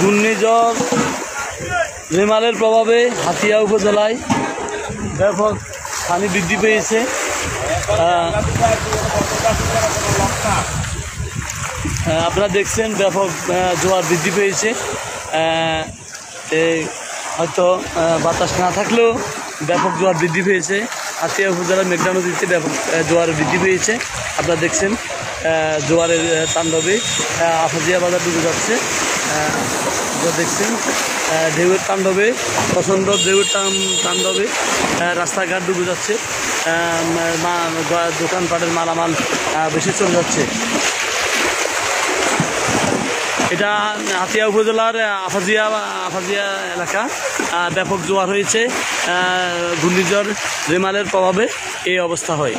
ঘূর্ণিঝড় রেমালের প্রভাবে হাতিয়া উপজেলায় ব্যাপক পানি বৃদ্ধি পেয়েছে। আপনারা দেখছেন ব্যাপক জোয়ার বৃদ্ধি পেয়েছে। হয়তো বাতাস না থাকলেও ব্যাপক জোয়ার বৃদ্ধি পেয়েছে। হাতিয়া উপজেলার মেঘনা নদীতে ব্যাপক জোয়ার বৃদ্ধি পেয়েছে। আপনারা দেখছেন জোয়ারের তাণ্ডবে আফাজিয়া বাজার ডুবে যাচ্ছে। আপনারা দেখছেন ঢেউয়ের তাণ্ডবে, প্রচণ্ড ঢেউয়ের তাণ্ডবে রাস্তাঘাট ডুবে যাচ্ছে। দোকানপাটের মালামাল বেশি চলে যাচ্ছে। এটা হাতিয়া উপজেলার আফাজিয়া এলাকা। ব্যাপক জোয়ার হয়েছে। ঘূর্ণিঝড় রেমালের প্রভাবে এই অবস্থা হয়।